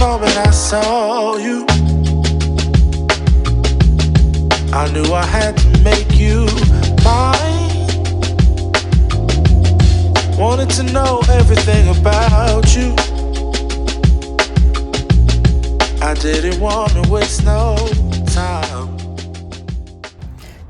moment I saw you, I knew I had to make you mine. Wanted to know everything about you. I didn't want to waste no time.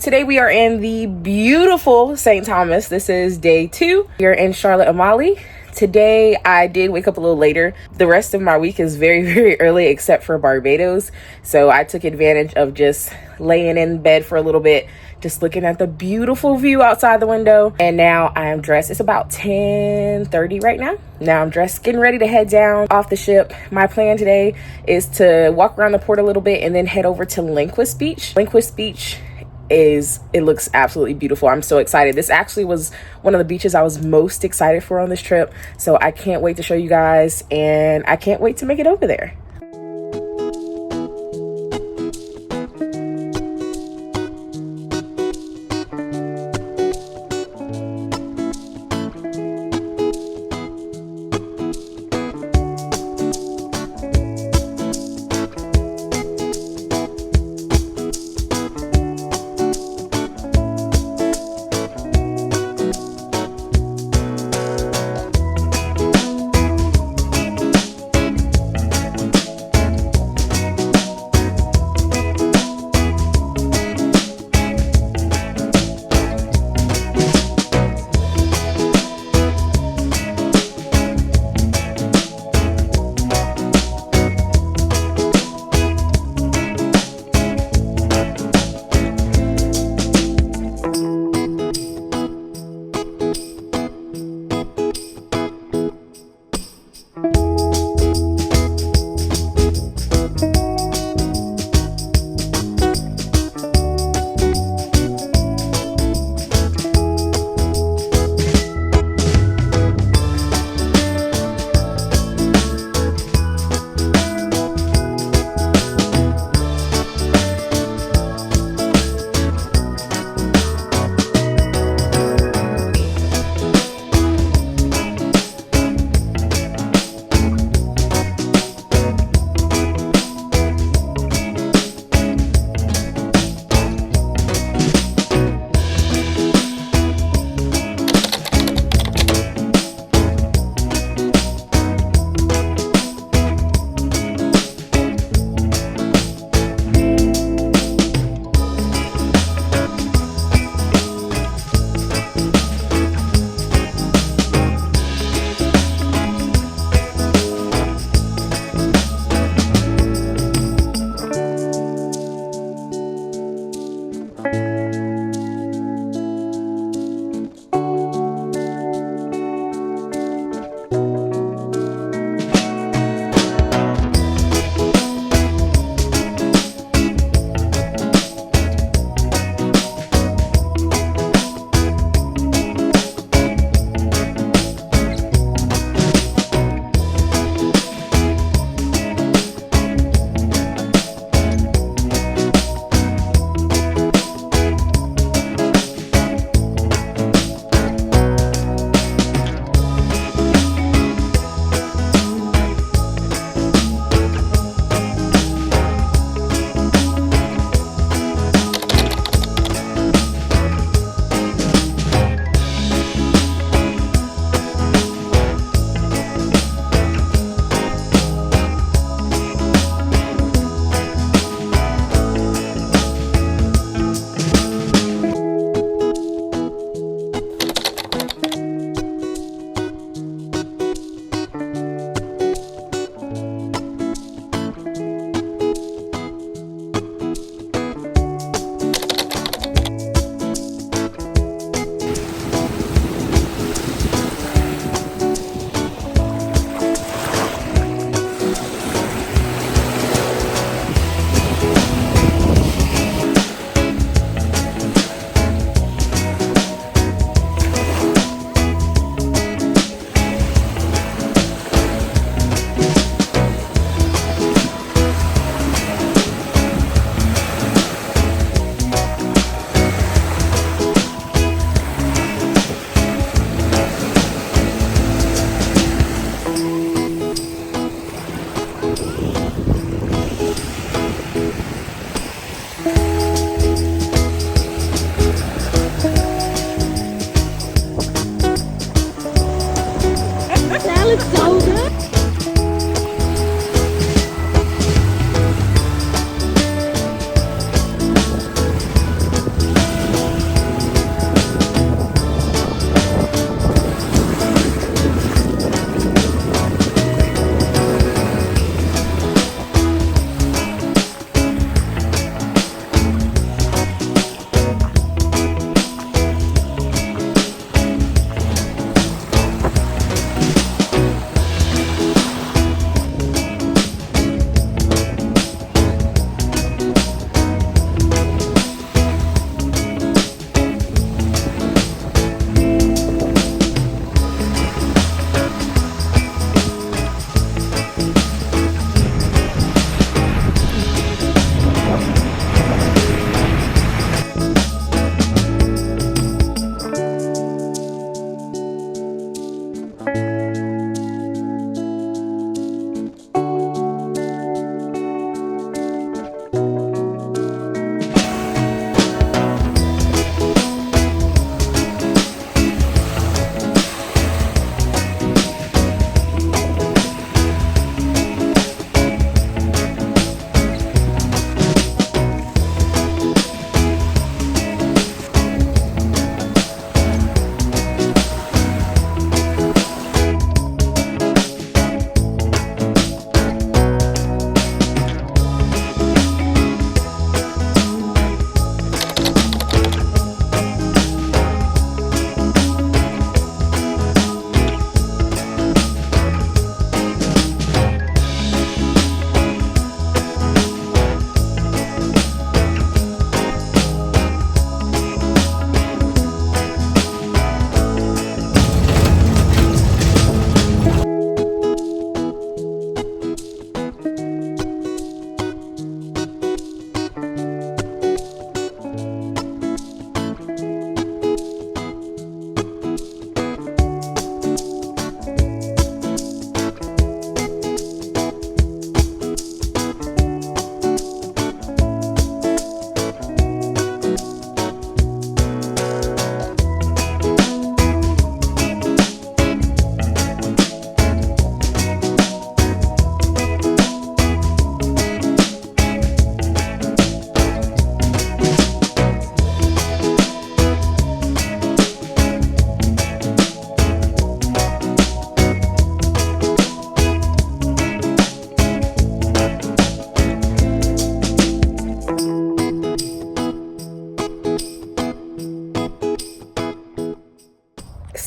Today we are in the beautiful St. Thomas. This is day 2. We're in Charlotte Amalie. Today I did wake up a little later. The rest of my week is very, very early except for Barbados. So I took advantage of just laying in bed for a little bit, just looking at the beautiful view outside the window. And now I am dressed. It's about 10:30 right now. Now I'm dressed, getting ready to head down off the ship. My plan today is to walk around the port a little bit and then head over to Lindquist Beach. Lindquist Beach it looks absolutely beautiful. I'm so excited. This actually was one of the beaches I was most excited for on this trip. So I can't wait to show you guys, and I can't wait to make it over there.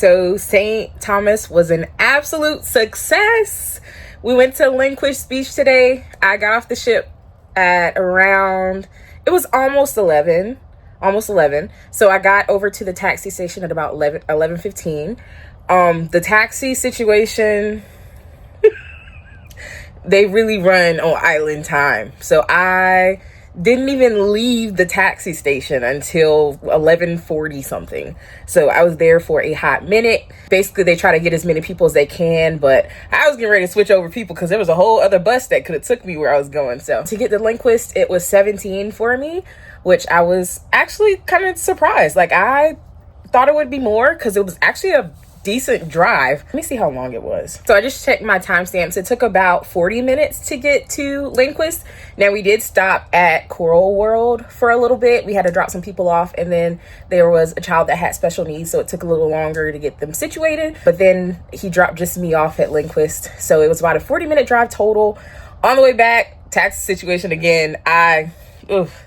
So St. Thomas was an absolute success. We went to Lindquist Beach today. I got off the ship at around, it was almost 11. So I got over to the taxi station at about 11:15. The taxi situation, they really run on island time. So I didn't even leave the taxi station until 11:40 something. So I was there for a hot minute. Basically, they try to get as many people as they can, but I was getting ready to switch over people because there was a whole other bus that could have took me where I was going. So to get to Lindquist, it was 17 for me, which I was actually kind of surprised. Like, I thought it would be more because it was actually a decent drive. Let me see how long it was. So I just checked my timestamps. It took about 40 minutes to get to Lindquist. Now, we did stop at Coral World for a little bit. We had to drop some people off, and then there was a child that had special needs, so it took a little longer to get them situated. But then he dropped just me off at Lindquist. So it was about a 40-minute drive total. On the way back, taxi situation again.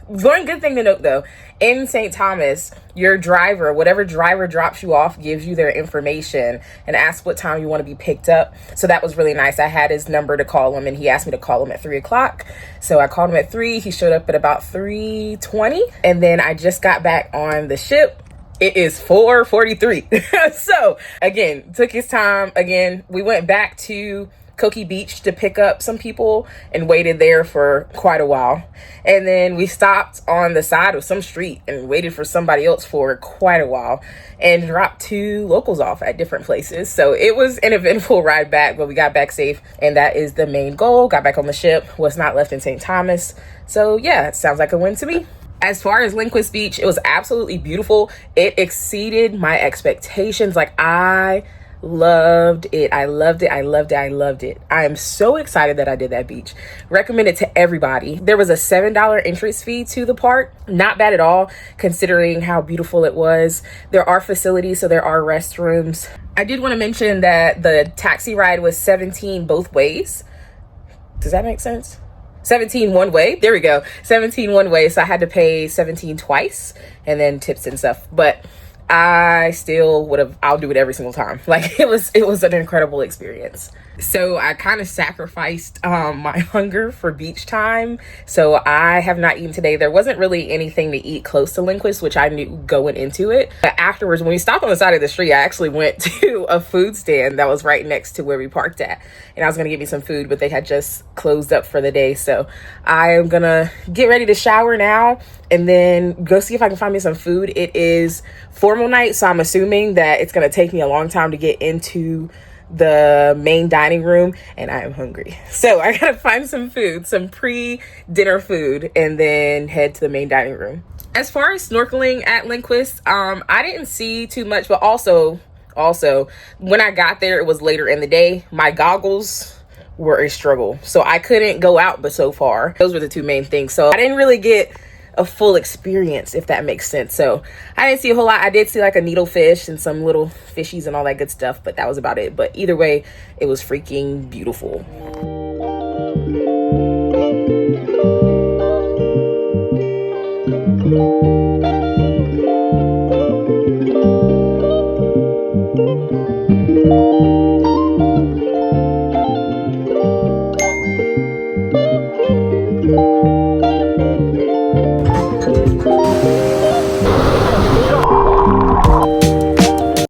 One good thing to note though, in St. Thomas, your driver, whatever driver drops you off, gives you their information and asks what time you want to be picked up. So that was really nice. I had his number to call him, and he asked me to call him at 3 o'clock. So I called him at 3. He showed up at about 3:20, and then I just got back on the ship. It is 4:43. So again, took his time. Again, we went back to Coki Beach to pick up some people and waited there for quite a while. And then we stopped on the side of some street and waited for somebody else for quite a while and dropped 2 locals off at different places. So it was an eventful ride back, but we got back safe, and that is the main goal. Got back on the ship, was not left in St. Thomas. So yeah, it sounds like a win to me. As far as Lindquist Beach, it was absolutely beautiful. It exceeded my expectations. Like, I loved it. I loved it. I am so excited that I did that beach. Recommend it to everybody. There was a $7 entrance fee to the park. Not bad at all, considering how beautiful it was. There are facilities, so there are restrooms. I did want to mention that the taxi ride was 17 both ways. Does that make sense? 17 one way. There we go. 17 one way. So I had to pay 17 twice, and then tips and stuff. But I still I'll do it every single time. Like, it was an incredible experience. So I kind of sacrificed my hunger for beach time. So I have not eaten today. There wasn't really anything to eat close to Lindquist, which I knew going into it. But afterwards, when we stopped on the side of the street, I actually went to a food stand that was right next to where we parked at. And I was going to get me some food, but they had just closed up for the day. So I am going to get ready to shower now and then go see if I can find me some food. It is formal night, so I'm assuming that it's going to take me a long time to get into the main dining room, and I am hungry. So I gotta find some food, some pre-dinner food, and then head to the main dining room. As far as snorkeling at Lindquist, I didn't see too much, but also when I got there, it was later in the day. My goggles were a struggle, so I couldn't go out but so far. Those were the 2 main things. So I didn't really get a full experience, if that makes sense. So I didn't see a whole lot. I did see like a needlefish and some little fishies and all that good stuff, but that was about it. But either way, it was freaking beautiful.